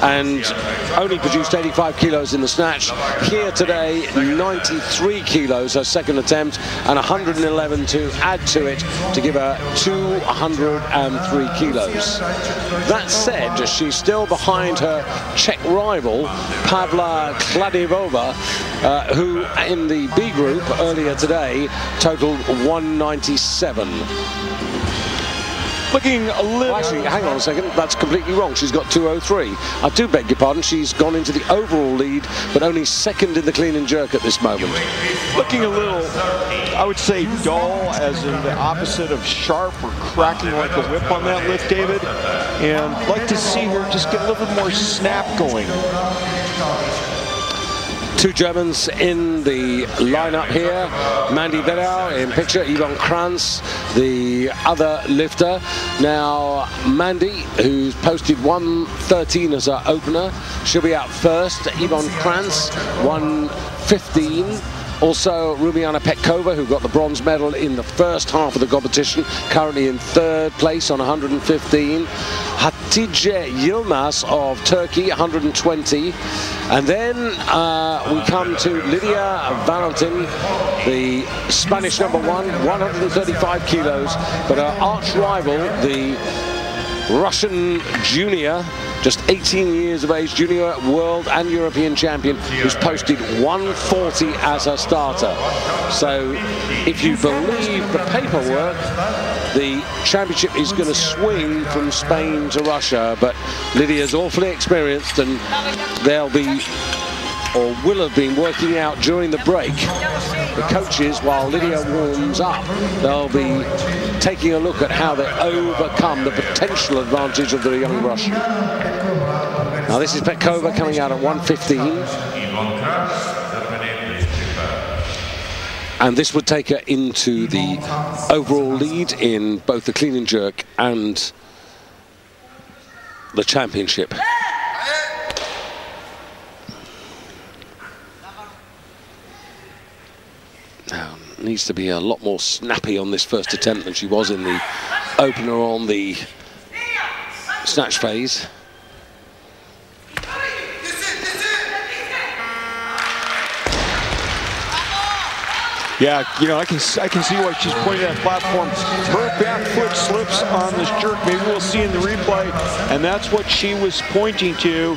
and only produced 85 kilos in the snatch. Here today, 93 kilos, her second attempt, and 111 to add to it to give her 203 kilos. That said, she's still behind her Czech rival, Pavla Kladivova, who in the B group earlier today totaled 197. Looking a little... Actually, hang on a second, that's completely wrong. She's got 203. I do beg your pardon, she's gone into the overall lead, but only second in the clean and jerk at this moment. Looking a little, I would say, dull, as in the opposite of sharp or cracking like a whip on that lift, David. And I'd like to see her just get a little bit more snap going. Two Germans in the lineup here. Mandy Vedau in picture, Yvonne Kranz, the other lifter. Now, Mandy, who's posted 113 as her opener, she'll be out first. Yvonne Kranz, 115. Also, Rumiana Petkova, who got the bronze medal in the first half of the competition, currently in third place on 115. Hatice Yilmaz of Turkey, 120. And then we come to Lydia Valentin, the Spanish number one, 135 kilos. But her arch rival, the Russian junior, just 18 years of age, junior world and European champion, who's posted 140 as her starter. So if you believe the paperwork, the championship is going to swing from Spain to Russia, but Lydia's awfully experienced, and they'll be, or will have been, working out during the break. The coaches, while Lydia warms up, they'll be taking a look at how they overcome the potential advantage of the young Russian. Now this is Petkova coming out at 115. And this would take her into the overall lead in both the clean and jerk and the championship. Now, needs to be a lot more snappy on this first attempt than she was in the opener on the snatch phase. Yeah, you know, I can see why she's pointing at that platform. Her back foot slips on this jerk. Maybe we'll see in the replay, and that's what she was pointing to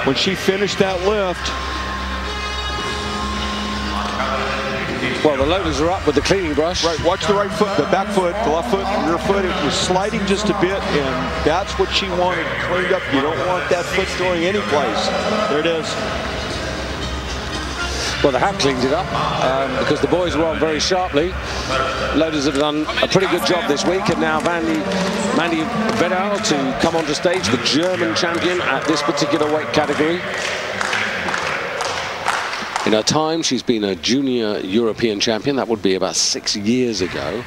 when she finished that lift. Well, the loaders are up with the cleaning brush. Right, watch the right foot, the back foot, the left foot, rear foot. It was sliding just a bit, and that's what she wanted cleaned up. You don't want that foot going anyplace. There it is. Well, they have cleaned it up because the boys were on very sharply. Loaders have done a pretty good job this week, and now Mandy Vedau to come onto stage, the German champion at this particular weight category. In her time, she's been a junior European champion. That would be about 6 years ago.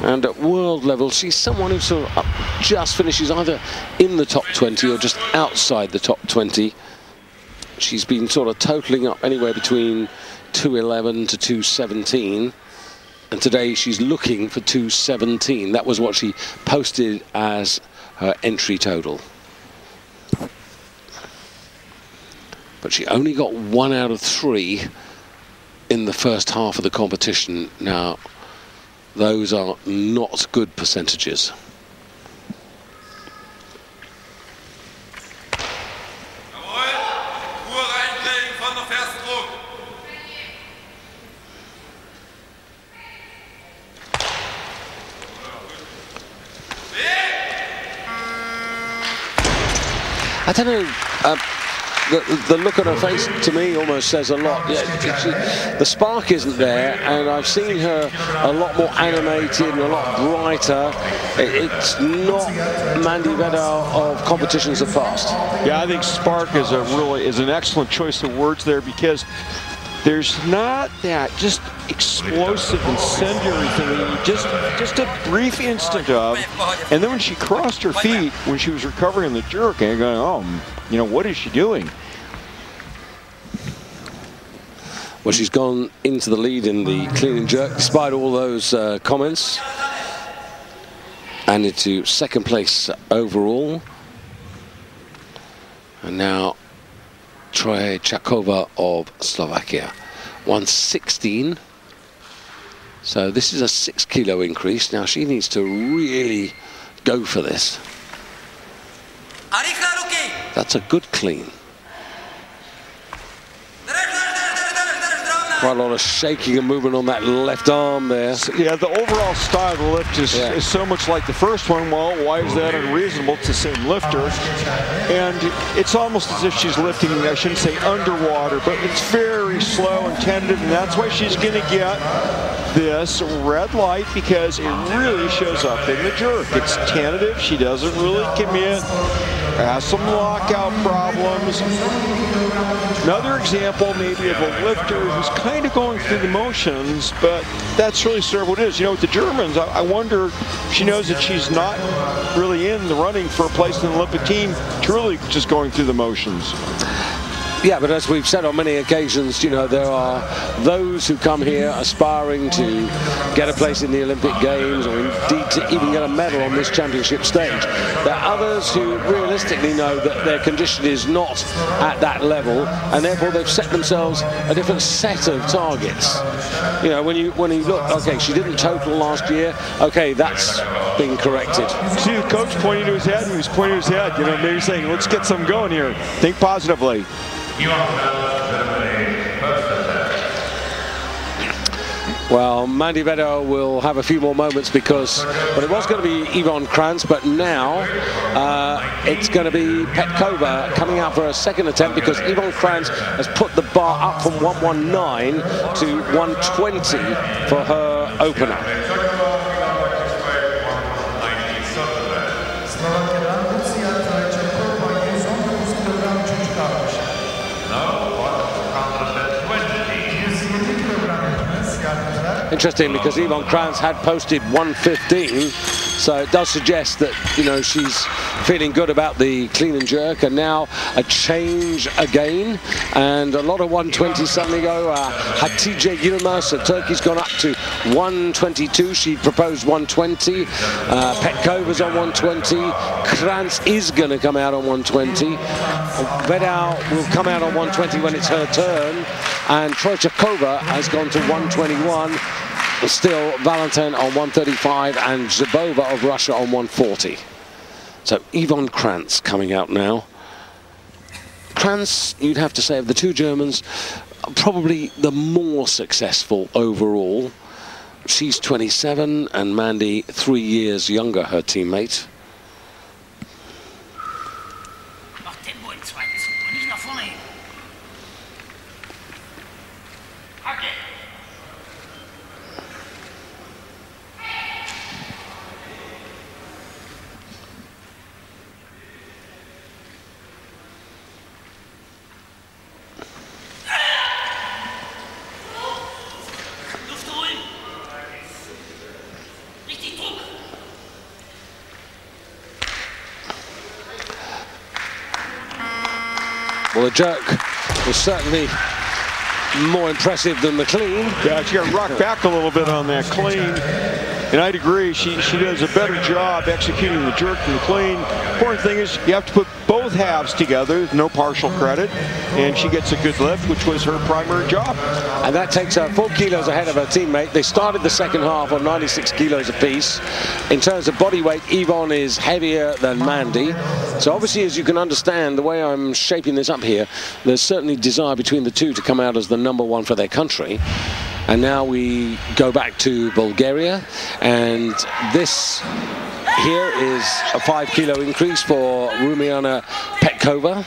And at world level, she's someone who sort of just finishes either in the top 20 or just outside the top 20. She's been sort of totaling up anywhere between 211 to 217. And today she's looking for 217. That was what she posted as her entry total. But she only got 1 out of 3 in the first half of the competition. Now, those are not good percentages. I don't know, the look on her face to me almost says a lot. Yeah, the spark isn't there, and I've seen her a lot more animated and a lot brighter. It's not Mandy Vedau of competitions of past. Yeah, I think spark is an excellent choice of words there, because there's not that just explosive, incendiary thing, just a brief instant of, and then when she crossed her feet, when she was recovering the jerk, and going, oh, you know, what is she doing? Well, she's gone into the lead in the clean and jerk, despite all those comments, and into second place overall. And now Trojčáková of Slovakia, 116. So this is a 6 kilo increase. Now she needs to really go for this. That's a good clean. Quite a lot of shaking and movement on that left arm there. So, yeah, the overall style of the lift is so much like the first one. Well, why is that unreasonable? It's the same lifter. And it's almost as if she's lifting, I shouldn't say underwater, but it's very slow and tentative, and that's why she's going to get this red light, because it really shows up in the jerk. It's tentative. She doesn't really commit. Has some lockout problems. Another example maybe of a lifter who's kind of going through the motions, but that's really sort of what it is. You know, with the Germans, I wonder if she knows that she's not really in the running for a place in the Olympic team. She's really just going through the motions. Yeah, but as we've said on many occasions, you know, there are those who come here aspiring to get a place in the Olympic Games, or indeed to even get a medal on this championship stage. There are others who realistically know that their condition is not at that level, and therefore they've set themselves a different set of targets. You know, when you look, okay, she didn't total last year, okay, that's been corrected. See the coach pointing to his head, and he was pointing to his head, you know, maybe saying, let's get some going here. Think positively. Well, Mandy Vedel will have a few more moments, because well, it was going to be Yvonne Kranz, but now it's going to be Petkova coming out for a second attempt, because Yvonne Kranz has put the bar up from 119 to 120 for her opener. Interesting, because Yvonne Kranz had posted 115, so it does suggest that, you know, she's feeling good about the clean and jerk. And now a change again, and a lot of 120s suddenly go. Hatice Yilmaz of Turkey's gone up to 122. She proposed 120. Petkova's on 120. Kranz is going to come out on 120. Vedal will come out on 120 when it's her turn. And Trojčáková has gone to 121. Still Valentin on 135 and Zabova of Russia on 140. So Yvonne Kranz coming out now. Kranz, you'd have to say, of the two Germans, probably the more successful overall. She's 27 and Mandy 3 years younger, her teammate. Well, the jerk was certainly more impressive than the clean. Yeah, she got rocked back a little bit on that clean. And I'd agree, she does a better job executing the jerk than the clean. Important thing is you have to put both halves together, no partial credit, and she gets a good lift, which was her primary job. And that takes her 4 kilos ahead of her teammate. They started the second half on 96 kilos apiece. In terms of body weight, Yvonne is heavier than Mandy. So obviously, as you can understand, the way I'm shaping this up here, there's certainly desire between the two to come out as the #1 for their country. And now we go back to Bulgaria, and this here is a 5 kilo increase for Rumiana Petkova.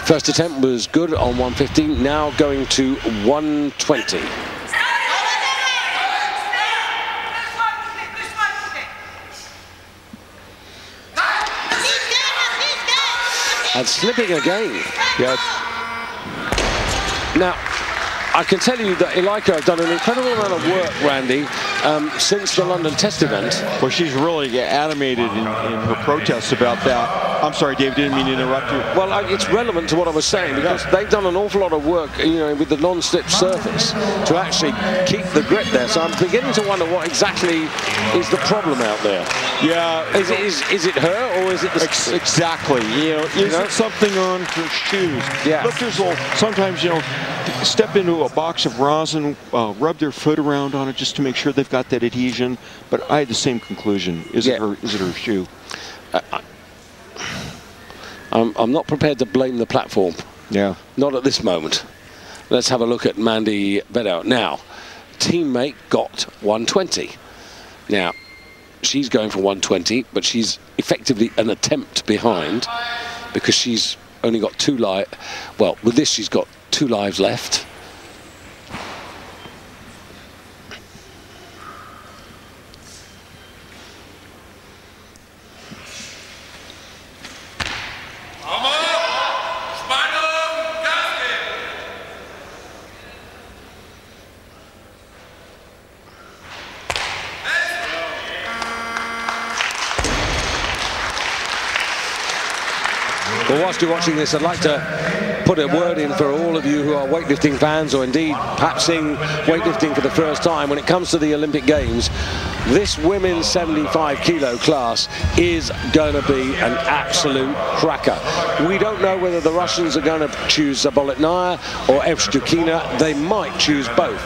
First attempt was good on 115, now going to 120. And slipping again. Yeah. Now, I can tell you that Ilaika has done an incredible amount of work, Randy, since the London Test event. Well, she's really animated in her protests about that. I'm sorry, Dave, didn't mean to interrupt you. Well, it's relevant to what I was saying, because they've done an awful lot of work, you know, with the non-slip surface to actually keep the grip there. So I'm beginning to wonder what exactly is the problem out there. Yeah. Is it her, or is it the... Exactly. You know, is it something on her shoes? Yeah. Lifters will sometimes, you know, step into a box of rosin, rub their foot around on it just to make sure they've got that adhesion. But I had the same conclusion. Is it her shoe? I'm not prepared to blame the platform. Yeah. Not at this moment. Let's have a look at Mandy Beddow. Now, teammate got 120. Now, she's going for 120, but she's effectively an attempt behind because she's only got 2 lives. Well, with this, she's got 2 lives left. Well, whilst you're watching this, I'd like to put a word in for all of you who are weightlifting fans, or indeed perhaps seeing weightlifting for the first time. When it comes to the Olympic Games, this women's 75 kilo class is going to be an absolute cracker. We don't know whether the Russians are going to choose Zabolotnaya or Evstukina. They might choose both.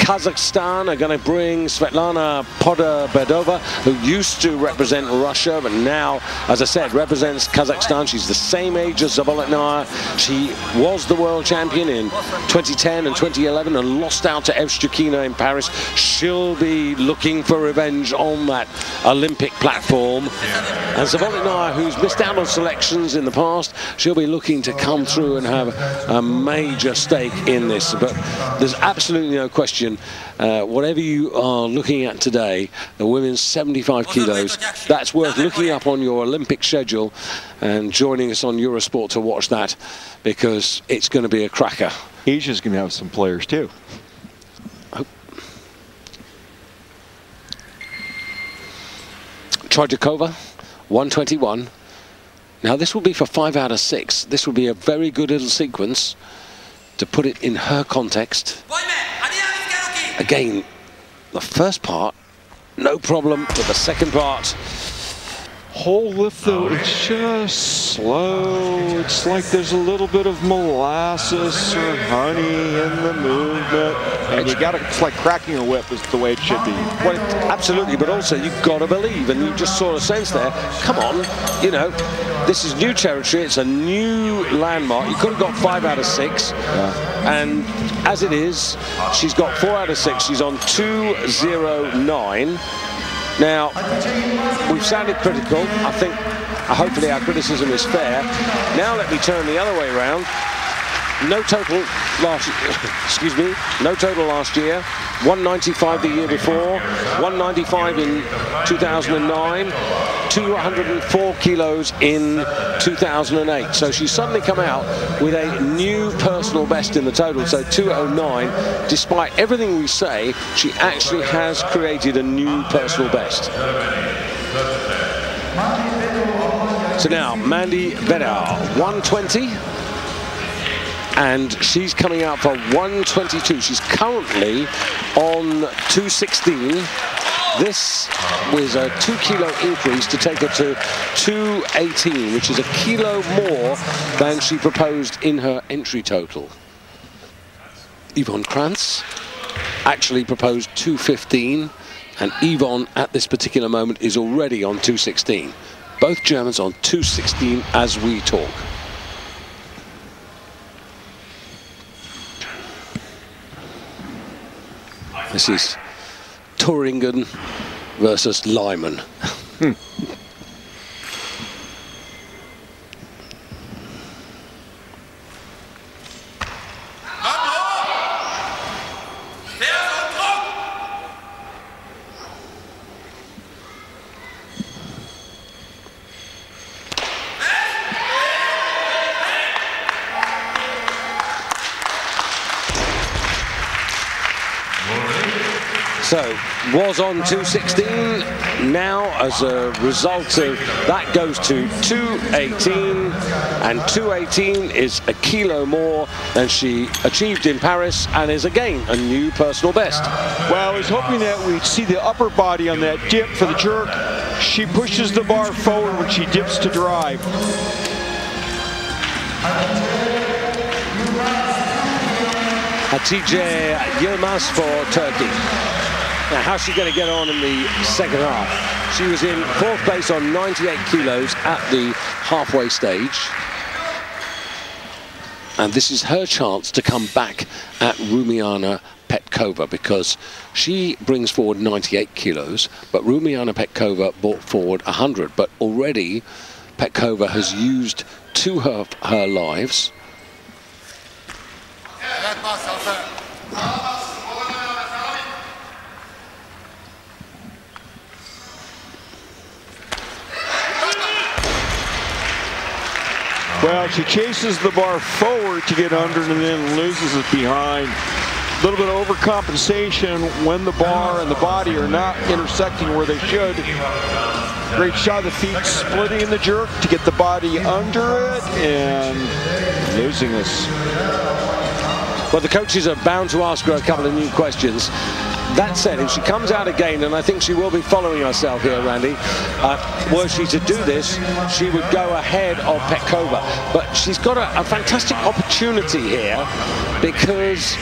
Kazakhstan are going to bring Svetlana Podbedova, who used to represent Russia, but now, as I said, represents Kazakhstan. She's the same age as Zabolotnaya. She was the world champion in 2010 and 2011 and lost out to Evstukina in Paris. She'll be looking for revenge on that Olympic platform. And Zabolotnaya, who's missed out on selections in the past, she'll be looking to come through and have a major stake in this. But there's absolutely no question, whatever you are looking at today, the women's 75 kilos, that's worth looking up on your Olympic schedule and joining us on Eurosport to watch that, because it's going to be a cracker. Asia's going to have some players too. Trojakova, 121. Now this will be for 5 out of 6. This will be a very good little sequence to put it in her context. Again, the first part, no problem, but the second part... Whole lift though, it's just slow. It's like there's a little bit of molasses or honey in the movement. And you got to, it's like cracking a whip is the way it should be. Well, absolutely, but also you've got to believe, and you just sort of sense there, come on, you know, this is new territory, it's a new landmark. You could have got 5 out of 6, and as it is, she's got 4 out of 6. She's on 209. Now, we've sounded critical. I think, hopefully our criticism is fair. Now let me turn the other way around. No total last excuse me, no total last year. 195 the year before, 195 in 2009, 204 kilos in 2008. So she's suddenly come out with a new personal best in the total, so 209. Despite everything we say, she actually has created a new personal best. So now, Mandy Beddow, 120. And she's coming out for 122. She's currently on 216. This was a 2 kilo increase to take her to 218, which is a kilo more than she proposed in her entry total. Yvonne Kranz actually proposed 215, and Yvonne at this particular moment is already on 216. Both Germans on 216 as we talk. This is Turingen versus Lyman. So was on 216. Now, as a result of that, goes to 218, and 218 is a kilo more than she achieved in Paris and is again a new personal best. Well, I was hoping that we'd see the upper body on that dip for the jerk. She pushes the bar forward when she dips to drive. Hatice Yilmaz for Turkey. Now, how's she going to get on in the second half? She was in 4th place on 98 kilos at the halfway stage. And this is her chance to come back at Rumiana Petkova, because she brings forward 98 kilos, but Rumiana Petkova brought forward 100. But already Petkova has used 2 of her lives. Well, she chases the bar forward to get under and then loses it behind. A little bit of overcompensation when the bar and the body are not intersecting where they should. Great shot of the feet, splitting in the jerk to get the body under it and losing this. Well, the coaches are bound to ask her a couple of new questions. That said, if she comes out again, and I think she will be following herself here, Randy, were she to do this, she would go ahead of Petkova. But she's got a fantastic opportunity here, because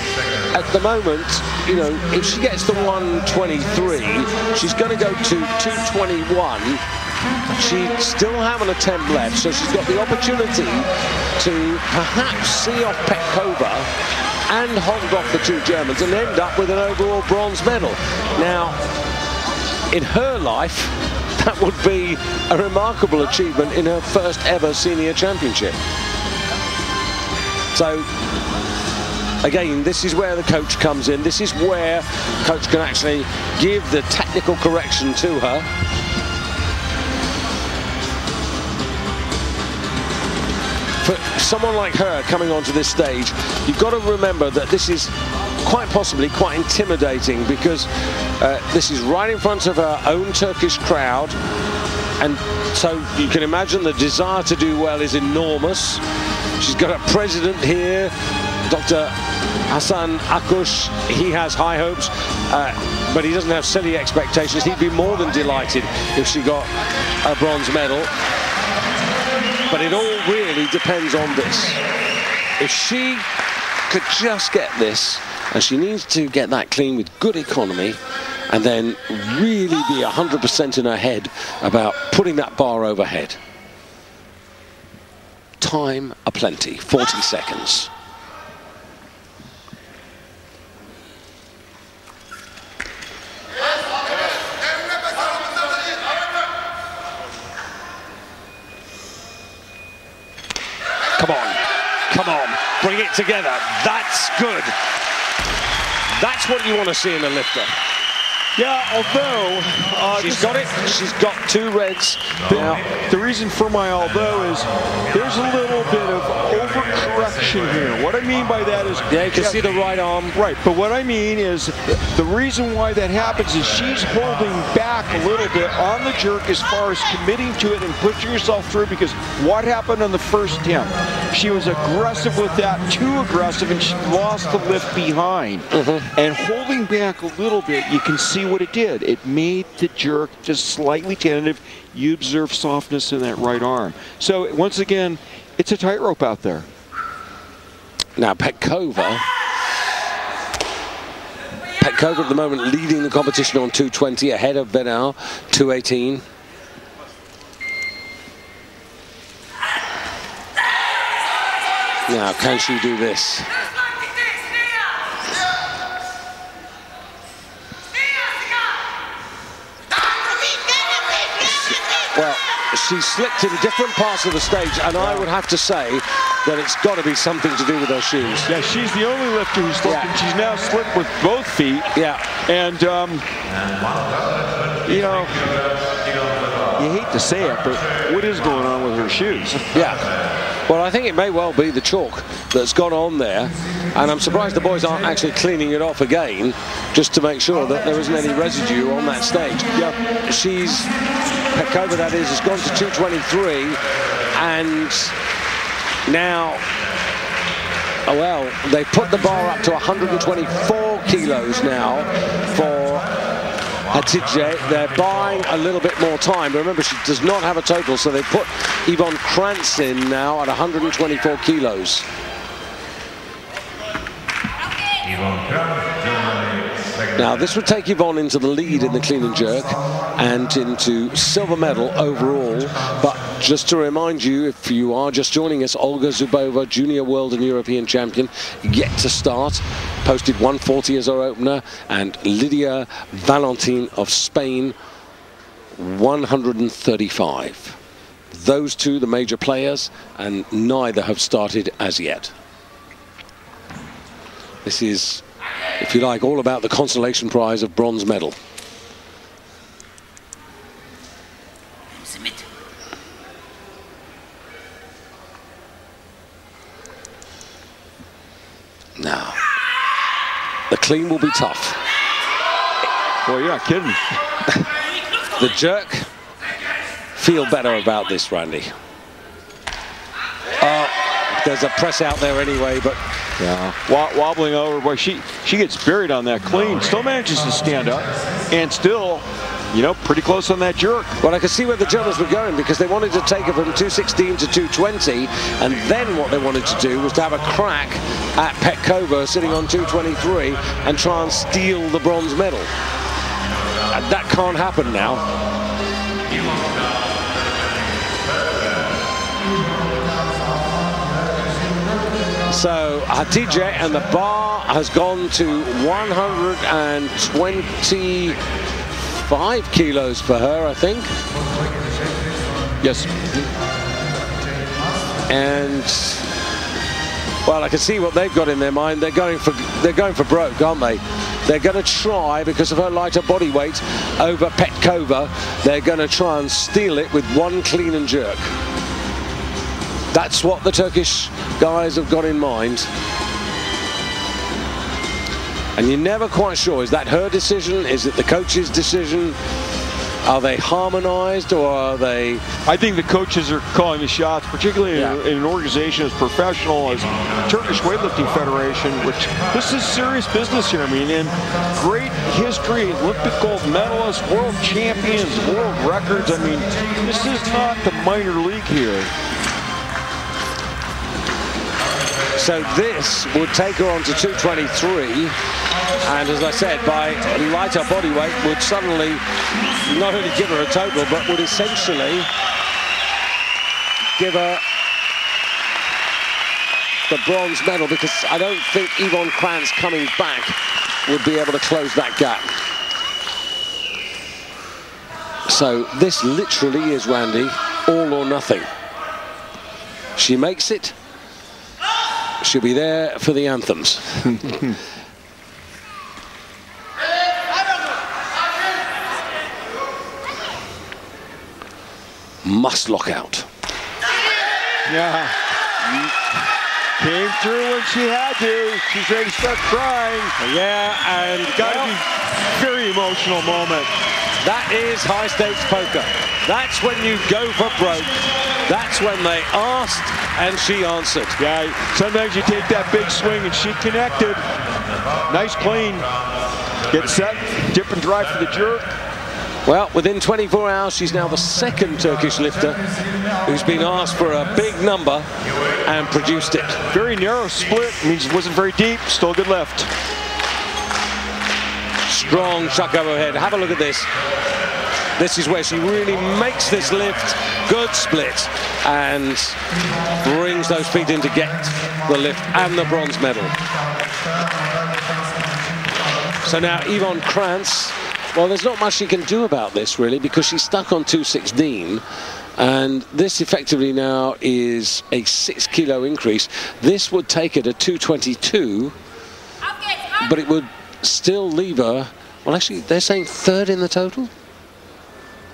at the moment, you know, if she gets the 123, she's going to go to 221. She still have an attempt left, so she's got the opportunity to perhaps see off Petkova and hold off the 2 Germans and end up with an overall bronze medal. Now, in her life, that would be a remarkable achievement in her first ever senior championship. So, again, this is where the coach comes in. This is where the coach can actually give the technical correction to her. For someone like her coming onto this stage, you've got to remember that this is quite possibly quite intimidating, because this is right in front of her own Turkish crowd, and so you can imagine the desire to do well is enormous. She's got a president here, Dr. Hasan Akush. He has high hopes, but he doesn't have silly expectations. He'd be more than delighted if she got a bronze medal. But it all really depends on this. If she could just get this, and she needs to get that clean with good economy, and then really be 100% in her head about putting that bar overhead. Time aplenty, 40 seconds. Come on, come on, bring it together. That's good. That's what you want to see in a lifter. Yeah, although she's got it. She's got 2 reds. Now, the reason for my although is there's a little bit of overcorrection here. What I mean by that is, yeah, you can see the right arm. Right, but what I mean is the reason why that happens is she's holding back a little bit on the jerk as far as committing to it and pushing herself through, because what happened on the first attempt? She was aggressive with that, too aggressive, and she lost the lift behind. And holding back a little bit, you can see what it did. It made the jerk just slightly tentative. You observe softness in that right arm. So once again, it's a tightrope out there. Now Petkova at the moment leading the competition on 220, ahead of Benal, 218. Now, can she do this? Well, she slipped in different parts of the stage, and I would have to say that it's got to be something to do with her shoes. Yeah, she's the only lifter who's slipped, and she's now slipped with both feet. Yeah. And, you know, you hate to say it, but what is going on with her shoes? Yeah. Well, I think it may well be the chalk that's gone on there, and I'm surprised the boys aren't actually cleaning it off again, just to make sure that there isn't any residue on that stage. Yeah, Petkova, that is, has gone to 223, and now, well, they put the bar up to 124 kilos now for Hatice. They're buying a little bit more time. Remember, she does not have a total, so they put Yvonne Krantz in now at 124 kilos. Now, this would take Yvonne into the lead in the clean and jerk and into silver medal overall. But just to remind you, if you are just joining us, Olga Zubova, junior world and European champion, yet to start, posted 140 as our opener, and Lydia Valentin of Spain, 135. Those two, the major players, and neither have started as yet. This is, if you like, all about the consolation prize of bronze medal. Now, the clean will be tough. Well, you're not kidding. The jerk, feel better about this, Randy. There's a press out there anyway, but yeah, wobbling over. Boy, she gets buried on that clean. Still manages to stand up, and still, you know, pretty close on that jerk. Well, I could see where the Germans were going, because they wanted to take her from 216 to 220, and then what they wanted to do was to have a crack at Petkova sitting on 223 and try and steal the bronze medal. And that can't happen now. So Hatice, and the bar has gone to 125 kilos for her, I think. Yes. And well, I can see what they've got in their mind. They're going for broke, aren't they? They're going to try, because of her lighter body weight over Petkova, they're going to try and steal it with one clean and jerk. That's what the Turkish guys have got in mind. And you're never quite sure, is that her decision? Is it the coach's decision? Are they harmonized, or are they... I think the coaches are calling the shots, particularly in an organization as professional as Turkish Weightlifting Federation, which this is serious business here. I mean, in great history, Olympic gold medalists, world champions, world records. I mean, this is not the minor league here. So this would take her on to 223, and as I said, by lighter body weight would suddenly not only give her a total, but would essentially give her the bronze medal, because I don't think Yvonne Krantz coming back would be able to close that gap. So this literally is, Randy, all or nothing. She makes it, she'll be there for the anthems. Must lock out. Yeah. Came through when she had to. She's ready to start crying. Yeah, and got to be very emotional moment. That is high stakes poker. That's when you go for broke. That's when they asked and she answered. Yeah, sometimes you take that big swing and she connected. Nice clean. Get set, dip and drive for the jerk. Well, within 24 hours, she's now the second Turkish lifter who's been asked for a big number and produced it. Very narrow split, means it wasn't very deep, still a good lift. Strong chuck overhead. Have a look at this. This is where she really makes this lift. Good split, and brings those feet in to get the lift and the bronze medal. So now Yvonne Krantz, well, there's not much she can do about this, really, because she's stuck on 216, and this effectively now is a 6 kilo increase. This would take her to 222, but it would still leave her, well, actually, they're saying third in the total?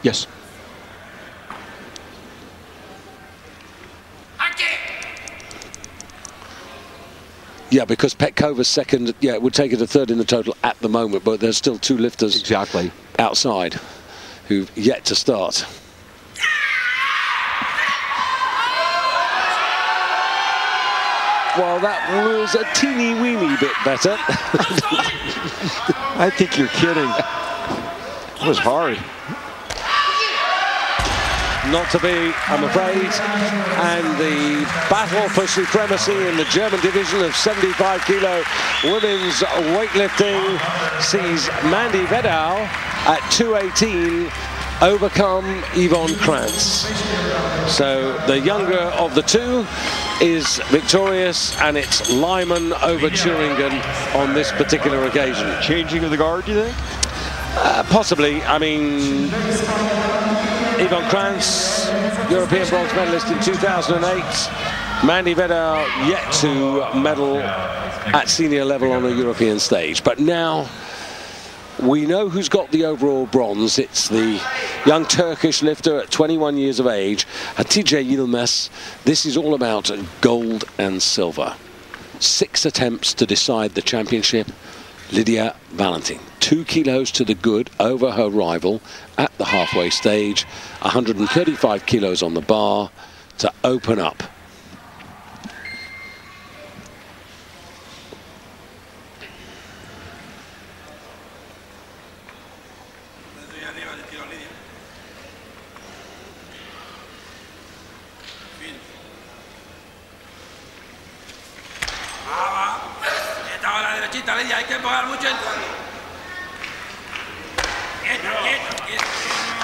Yes. Yeah, because Petkova's second, yeah, it would take it a third in the total at the moment, but there's still 2 lifters exactly outside who've yet to start. Well, that was a teeny-weeny bit better. I think you're kidding. It was hard. Not to be, I'm afraid. And the battle for supremacy in the German division of 75 kilo women's weightlifting sees Mandy Vedau at 218 overcome Yvonne Krantz. So the younger of the two is victorious, and it's Lyman over Thuringen on this particular occasion. Changing of the guard, do you think? Possibly. I mean, Yvonne Krantz, European bronze medalist in 2008. Mandy Vedau yet to medal at senior level on a European stage. But now we know who's got the overall bronze. It's the young Turkish lifter at 21 years of age, Hatice Yilmaz. This is all about gold and silver. 6 attempts to decide the championship. Lydia Valentin, 2 kilos to the good over her rival at the halfway stage. 135 kilos on the bar to open up.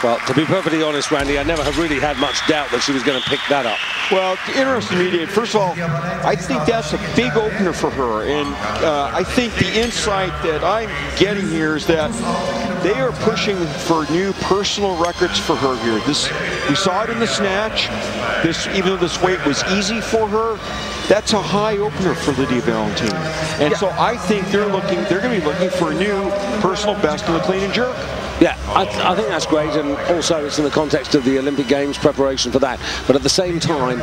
Well, to be perfectly honest, Randy, I never have really had much doubt that she was going to pick that up. Well, interesting media. First of all, I think that's a big opener for her, and I think the insight that I'm getting here is that they are pushing for new personal records for her here. We saw it in the snatch. Even though this weight was easy for her, that's a high opener for Lydia Valentin. And so I think they're going to be looking for a new personal best in the clean and jerk. Yeah, I think that's great, and also it's in the context of the Olympic Games preparation for that. But at the same time,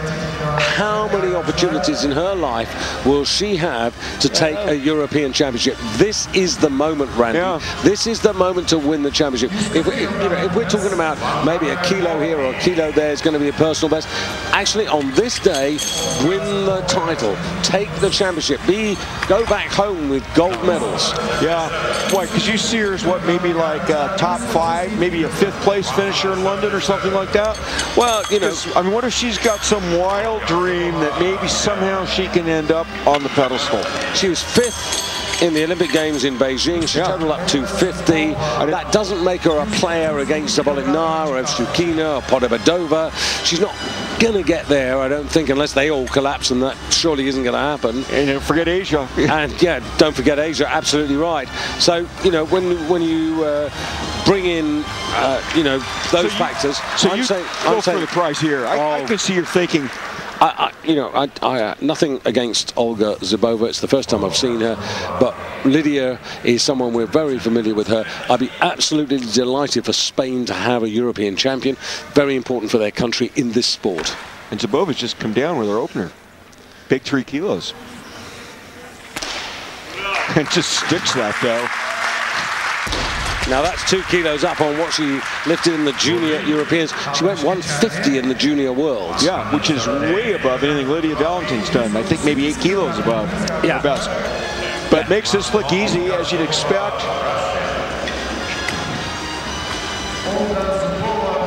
how many opportunities in her life will she have to take a European championship? This is the moment, Randy. Yeah. This is the moment to win the championship. If we're talking about maybe a kilo here or a kilo there is going to be a personal best, actually on this day, win the title, take the championship, go back home with gold medals. Yeah, why? Because you see her as what, maybe like top 5, maybe a 5th place finisher in London or something like that. Well, you know, I mean, what if she's got some wild dream that maybe somehow she can end up on the pedestal? She was 5th in the Olympic Games in Beijing. She totaled up to 50. That doesn't make her a player against Saboliknar or Evstukina or Podobedova. She's not going to get there, I don't think, unless they all collapse, and that surely isn't going to happen. And don't forget Asia. And yeah, don't forget Asia, absolutely right. So, you know, when you bring in, you know, those factors. So I'm saying for the prize here. I can see you're thinking. You know, nothing against Olga Zubova. It's the first time I've seen her, but Lydia is someone we're very familiar with her. I'd be absolutely delighted for Spain to have a European champion. Very important for their country in this sport. And Zubova's just come down with her opener. Big 3 kilos. And just sticks that, though. Now that's 2 kilos up on what she lifted in the junior Europeans. She went 150 in the junior worlds. Yeah, which is way above anything Lydia Valentin's done. I think maybe 8 kilos above her best. But makes this look easy, as you'd expect.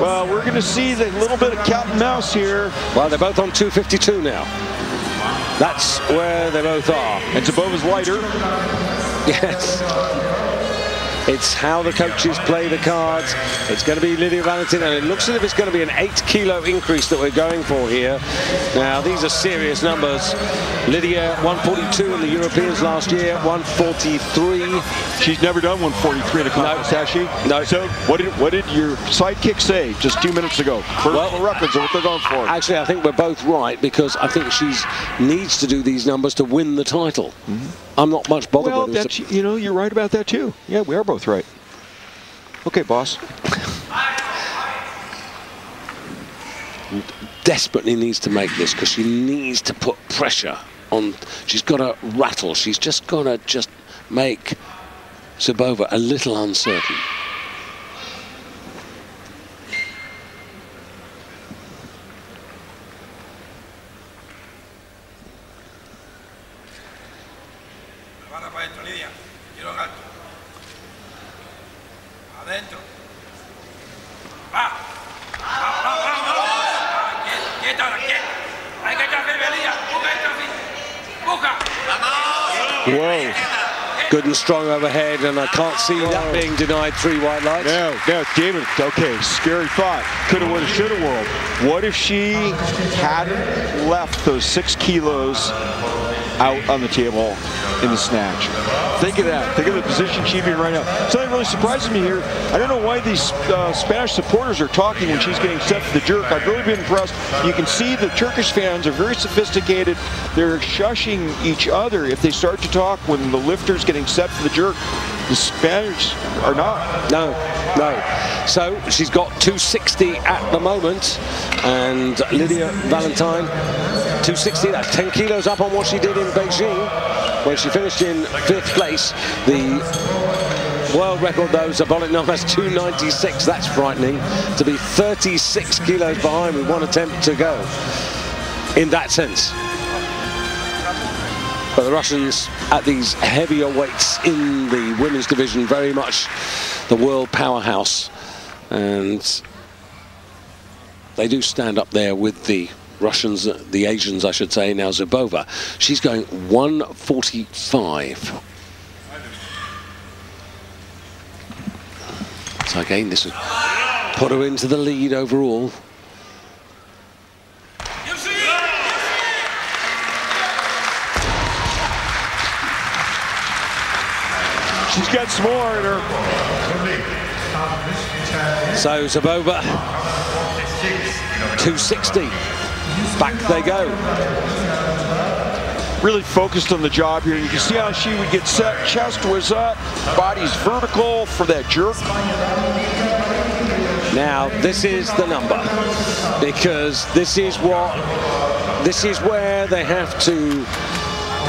Well, we're going to see the little bit of cat and mouse here. Well, they're both on 252 now. That's where they both are. And Zubova's lighter. Yes. It's how the coaches play the cards. It's going to be Lydia Valentin, and it looks as if it's going to be an 8 kilo increase that we're going for here. Now, these are serious numbers. Lydia, 142 in the Europeans last year, 143. She's never done 143 in a contest, has she? No. So what did your sidekick say just 2 minutes ago? Personal records are what they're going for. Actually, I think we're both right, because I think she needs to do these numbers to win the title. Mm-hmm. I'm not much bothered with it. Well, you know, you're right about that too. Yeah, we are both right. Okay, boss. Desperately needs to make this, because she needs to put pressure on. She's got to rattle. She's just got to make Zabova a little uncertain. Whoa. Good and strong overhead, and I can't see that being denied 3 white lights. No, David, okay, scary thought. Coulda, woulda, shoulda world. What if she hadn't left those 6 kilos out on the table in the snatch? Think of that. Think of the position she'd be in right now. Something really surprises me here. I don't know why these Spanish supporters are talking when she's getting set for the jerk. I've really been impressed. You can see the Turkish fans are very sophisticated. They're shushing each other if they start to talk when the lifter's getting set for the jerk. The Spanish are not. No. So she's got 260 at the moment, and Lydia Valentine, 260, that's 10 kilos up on what she did in Beijing when she finished in 5th place. The world record, though, Zabolic now has 296. That's frightening. To be 36 kilos behind with 1 attempt to go, in that sense. But the Russians at these heavier weights in the women's division, very much the world powerhouse. And they do stand up there with the Russians, the Asians, I should say. Now Zabova, she's going 145. So again, this would put her into the lead overall. She's got some more in her. So Zabova, 260. Back they go. Really focused on the job here. You can see how she would get set. Chest was up, body's vertical for that jerk. Now this is the number, because this is where they have to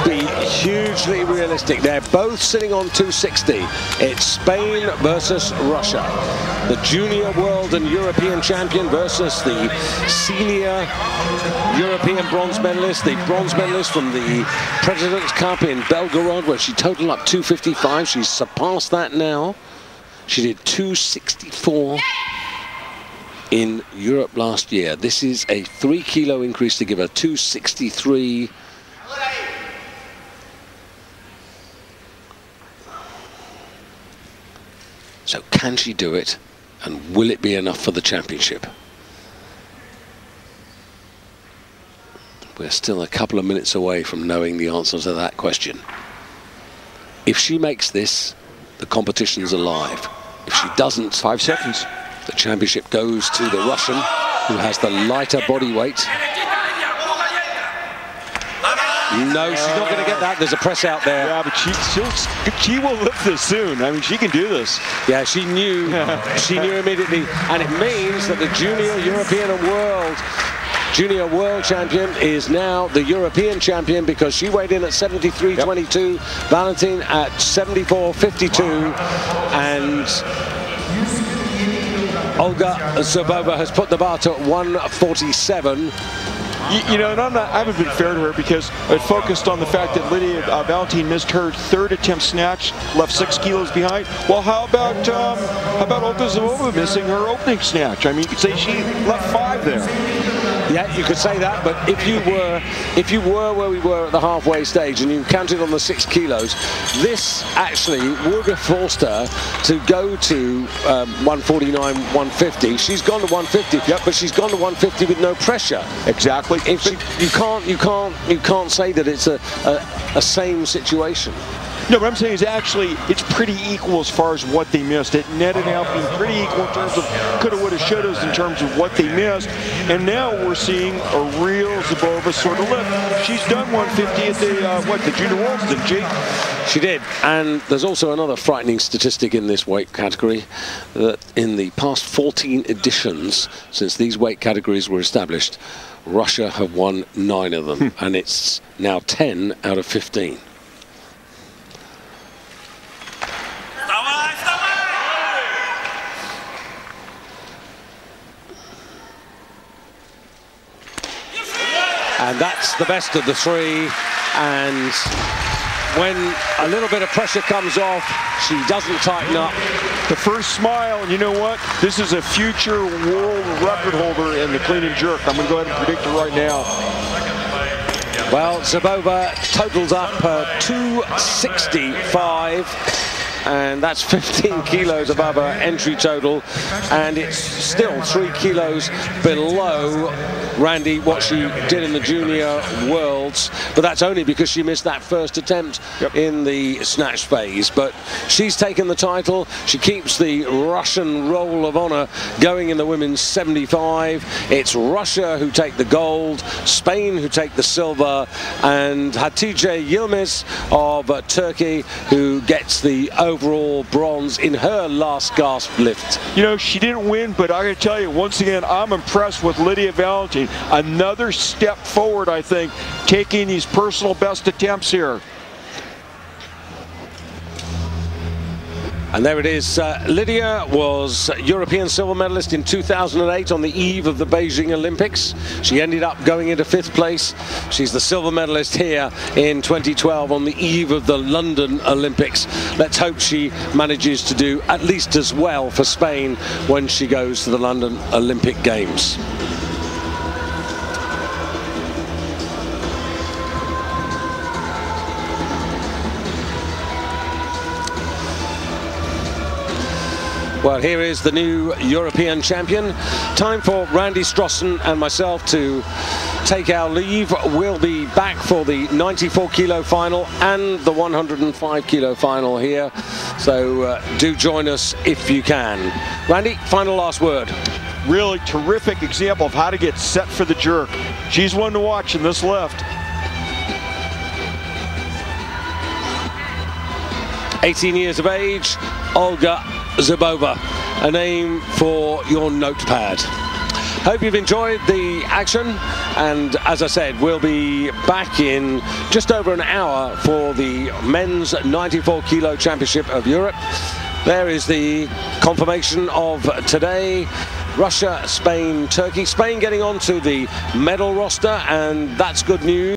be hugely realistic. They're both sitting on 260. It's Spain versus Russia. The junior world and European champion versus the senior European bronze medalist, the bronze medalist from the President's Cup in Belgorod, where she totaled up 255. She's surpassed that now. She did 264 in Europe last year. This is a 3 kilo increase to give her 263. So can she do it, and will it be enough for the championship? We're still a couple of minutes away from knowing the answer to that question. If she makes this, the competition's alive. If she doesn't, 5 seconds. The championship goes to the Russian, who has the lighter body weight. No, she's not going to get that. There's a press out there. Yeah, but she will lift this soon. I mean, she can do this. Yeah, she knew. She knew immediately. And it means that the junior European and junior world champion is now the European champion, because she weighed in at 73.22, Valentine at 74.52, and Olga Zabova has put the bar to 147. You know, and I haven't been fair to her, because I focused on the fact that Lydia Valentine missed her 3rd attempt snatch, left 6 kilos behind. Well, how about Olga Zabova missing her opening snatch? I mean, you could say she left 5 there. Yeah, you could say that, but if you were where we were at the halfway stage and you counted on the 6 kilos, this actually would have forced her to go to 149, 150. She's gone to 150, but she's gone to 150 with no pressure. Exactly. If you can't say that it's a same situation. No, what I'm saying is actually it's pretty equal as far as what they missed. It netted out being pretty equal in terms of coulda, woulda, shouldas in terms of what they missed. And now we're seeing a real Zabova sort of lift. She's done 150 at the Junior Worlds, didn't she? She did. And there's also another frightening statistic in this weight category, that in the past 14 editions since these weight categories were established, Russia have won 9 of them, and it's now 10 out of 15. And that's the best of the 3, and when a little bit of pressure comes off, she doesn't tighten up. The first smile, and you know what? This is a future world record holder in the clean and jerk. I'm going to go ahead and predict it right now. Well, Zabova totals up 265, and that's 15 kilos above her entry total, and it's still 3 kilos below, Randy, what she did in the junior worlds, but that's only because she missed that first attempt in the snatch phase. But she's taken the title. She keeps the Russian roll of honor going in the women's 75. It's Russia who take the gold, Spain who take the silver, and Hatice Yilmaz of Turkey who gets the overall bronze in her last gasp lift. You know, she didn't win, but I gotta tell you, once again, I'm impressed with Lydia Valentin. Another step forward, I think, taking these personal best attempts here. And there it is. Lydia was European silver medalist in 2008 on the eve of the Beijing Olympics. She ended up going into 5th place. She's the silver medalist here in 2012 on the eve of the London Olympics. Let's hope she manages to do at least as well for Spain when she goes to the London Olympic Games. Well, here is the new European champion. Time for Randy Strossen and myself to take our leave. We'll be back for the 94 kilo final and the 105 kilo final here. So do join us if you can. Randy, final last word. Really terrific example of how to get set for the jerk. She's one to watch in this lift. 18 years of age, Olga Zabova, a name for your notepad. Hope you've enjoyed the action, and as I said, we'll be back in just over an hour for the men's 94 kilo championship of Europe. There is the confirmation of today: Russia, Spain, Turkey. Spain getting onto the medal roster, and that's good news.